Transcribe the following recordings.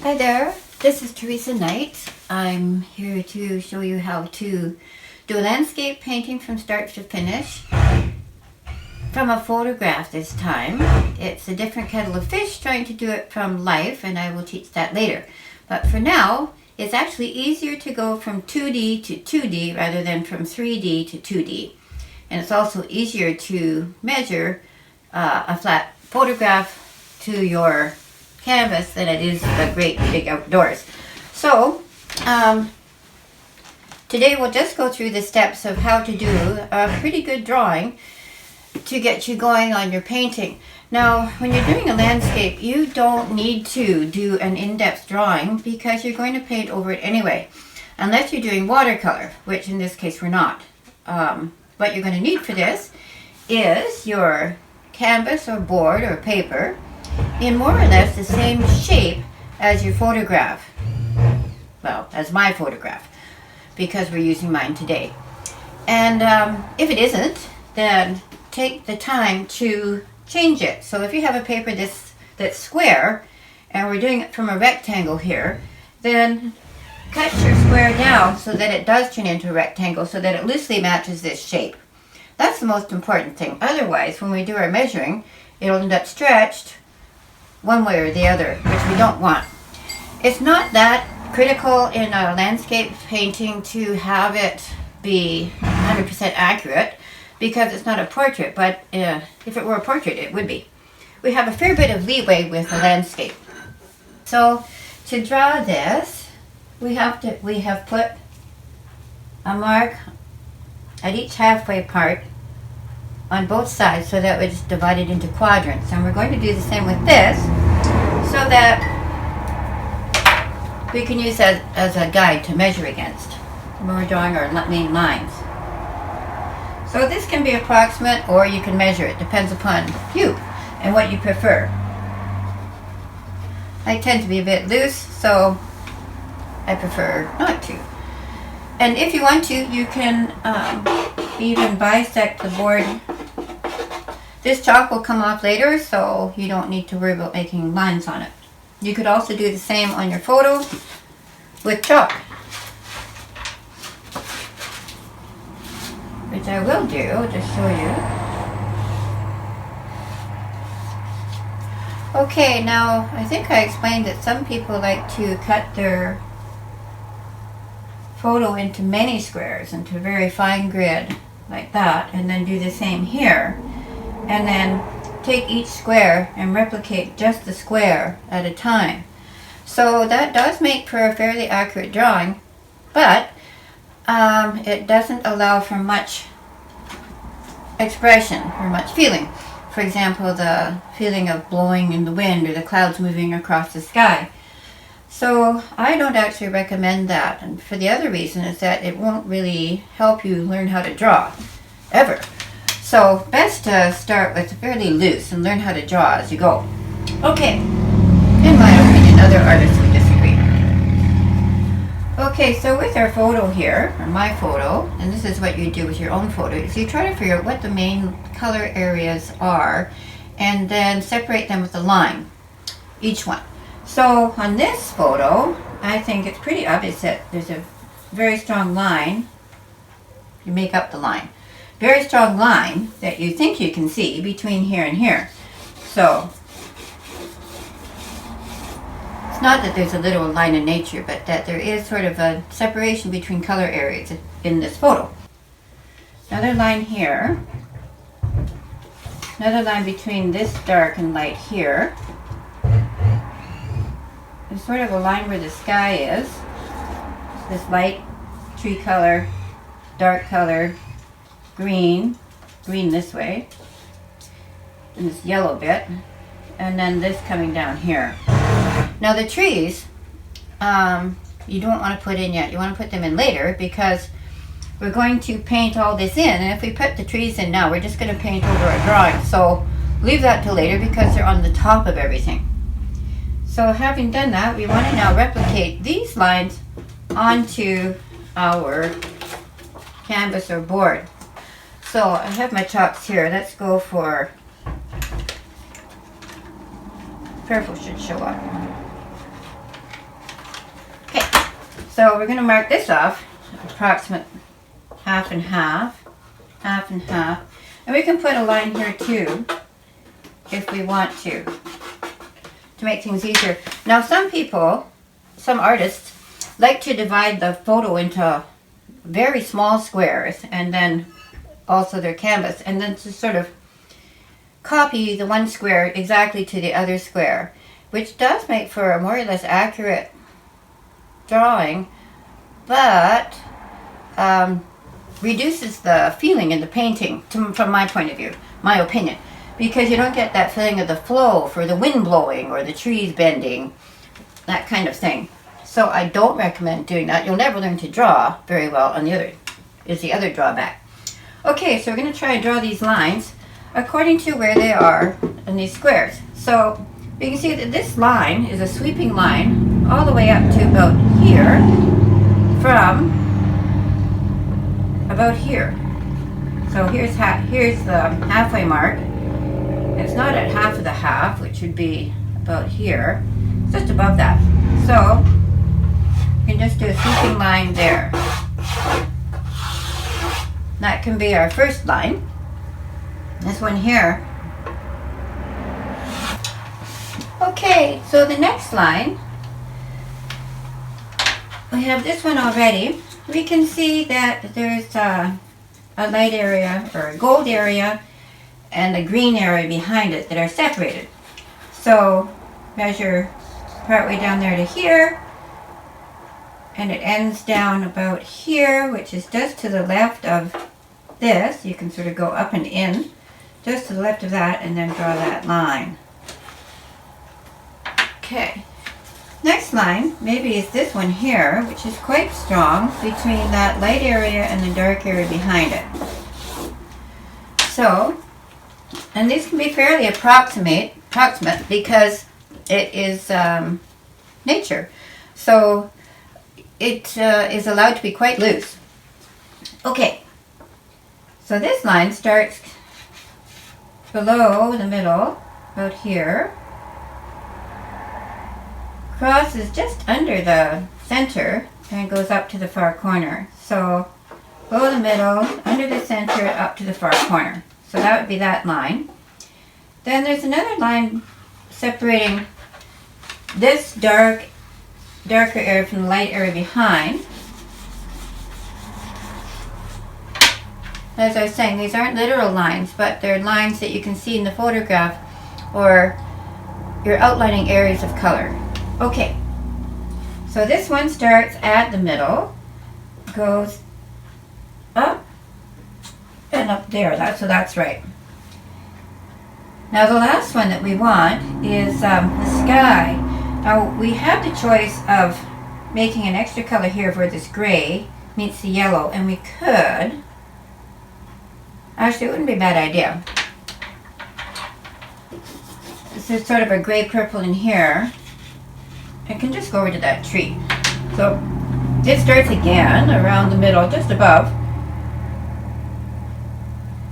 Hi there, this is Teresa Knight. I'm here to show you how to do a landscape painting from start to finish from a photograph this time. It's a different kettle of fish trying to do it from life, and I will teach that later. But for now, it's actually easier to go from 2D to 2D rather than from 3D to 2D. And it's also easier to measure a flat photograph to your canvas than it is the great big outdoors. So today we'll just go through the steps of how to do a pretty good drawing to get you going on your painting. Now when you're doing a landscape, you don't need to do an in-depth drawing because you're going to paint over it anyway, unless you're doing watercolor, which in this case we're not. What you're going to need for this is your canvas or board or paper in more or less the same shape as your photograph. Well, as my photograph, because we're using mine today. And if it isn't, then take the time to change it. So if you have a paper that's square, and we're doing it from a rectangle here, then cut your square down so that it does turn into a rectangle, so that it loosely matches this shape. That's the most important thing. Otherwise, when we do our measuring, it'll end up stretched one way or the other, which we don't want. It's not that critical in a landscape painting to have it be 100% accurate because it's not a portrait, but if it were a portrait, it would be. We have a fair bit of leeway with a landscape. So to draw this, we have put a mark at each halfway part on both sides so that it's divided into quadrants. And we're going to do the same with this so that we can use that as a guide to measure against when we're drawing our main lines. So this can be approximate or you can measure it. Depends upon you and what you prefer. I tend to be a bit loose, so I prefer not to. And if you want to, you can even bisect the board. This chalk will come off later, so you don't need to worry about making lines on it. You could also do the same on your photo with chalk, which I will do to show you. Okay, now I think I explained that some people like to cut their photo into many squares, into a very fine grid like that, and then do the same here, and then take each square and replicate just the square at a time. So that does make for a fairly accurate drawing, but it doesn't allow for much expression or much feeling. For example, the feeling of blowing in the wind or the clouds moving across the sky. So I don't actually recommend that, and for the other reason is that it won't really help you learn how to draw, ever. So best to start with fairly loose and learn how to draw as you go. Okay, in my opinion, other artists would disagree. Okay, so with our photo here, or my photo, and this is what you do with your own photo, is you try to figure out what the main color areas are and then separate them with a line, each one. So on this photo, I think it's pretty obvious that there's a very strong line. You make up the line. Very strong line that you think you can see between here and here. So it's not that there's a literal line in nature, but that there is sort of a separation between color areas in this photo. Another line here. Another line between this dark and light here. There's sort of a line where the sky is. This light tree color, dark color, green this way, and this yellow bit, and then this coming down here. Now the trees, you don't want to put in yet. You want to put them in later because we're going to paint all this in, and if we put the trees in now, we're just going to paint over our drawing. So leave that till later because they're on the top of everything. So having done that, we want to now replicate these lines onto our canvas or board. So I have my chalks here. Let's go for purple should show up. So we're going to mark this off, approximate half and half, half and half. And we can put a line here too, if we want to make things easier. Now some people, some artists, like to divide the photo into very small squares and then also their canvas, and then to sort of copy the one square exactly to the other square, which does make for a more or less accurate drawing, but reduces the feeling in the painting, from my point of view, my opinion, because you don't get that feeling of the flow for the wind blowing or the trees bending, that kind of thing. So I don't recommend doing that. You'll never learn to draw very well on the other drawback. Okay, so we're going to try and draw these lines according to where they are in these squares. So you can see that this line is a sweeping line all the way up to about here, from about here. So here's the halfway mark. It's not at half of the half, which would be about here. It's just above that. So you can just do a sweeping line there. That can be our first line. This one here. Okay, so the next line, we have this one already. We can see that there's a light area or a gold area and a green area behind it that are separated. So measure partway down there to here, and it ends down about here, which is just to the left of this. You can sort of go up and in, just to the left of that, and then draw that line. Okay, next line maybe is this one here, which is quite strong between that light area and the dark area behind it. So, and these can be fairly approximate because it is nature. So it is allowed to be quite loose. Okay, so this line starts below the middle, about here, crosses just under the center, and goes up to the far corner. So below the middle, under the center, up to the far corner. So that would be that line. Then there's another line separating this darker area from the light area behind. As I was saying, these aren't literal lines, but they're lines that you can see in the photograph, or you're outlining areas of color. Okay, so this one starts at the middle, goes up and up there. That's right. Now the last one that we want is the sky. Now we have the choice of making an extra color here where this gray meets the yellow, and we could, actually it wouldn't be a bad idea. This is sort of a gray purple in here. I can just go over to that tree. So it starts again around the middle, just above,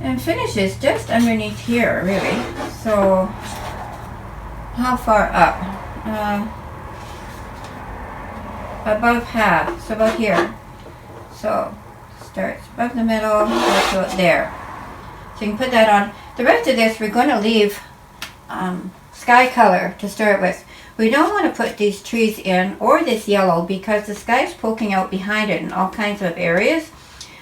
and finishes just underneath here, really. So how far up? Above half, so about here. So starts above the middle, goes about there. So you can put that on. The rest of this we're going to leave sky color to start with. We don't want to put these trees in, or this yellow, because the sky is poking out behind it in all kinds of areas.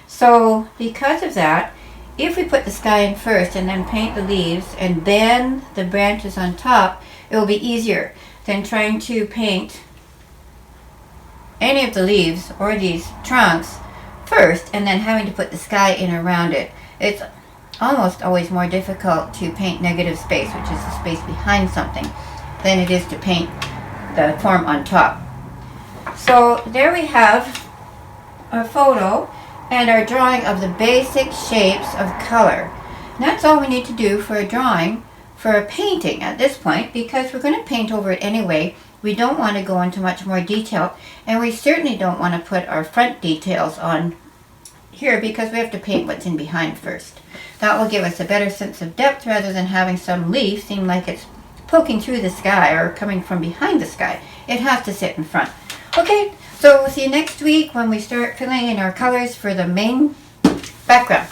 So because of that, if we put the sky in first and then paint the leaves and then the branches on top, it will be easier than trying to paint any of the leaves or these trunks first and then having to put the sky in around it. It's almost always more difficult to paint negative space, which is the space behind something, than it is to paint the form on top. So there we have our photo and our drawing of the basic shapes of color. And that's all we need to do for a drawing for a painting at this point, because we're going to paint over it anyway. We don't want to go into much more detail, and we certainly don't want to put our front details on here because we have to paint what's in behind first. That will give us a better sense of depth rather than having some leaf seem like it's poking through the sky or coming from behind the sky. It has to sit in front. Okay, So we'll see you next week when we start filling in our colors for the main background.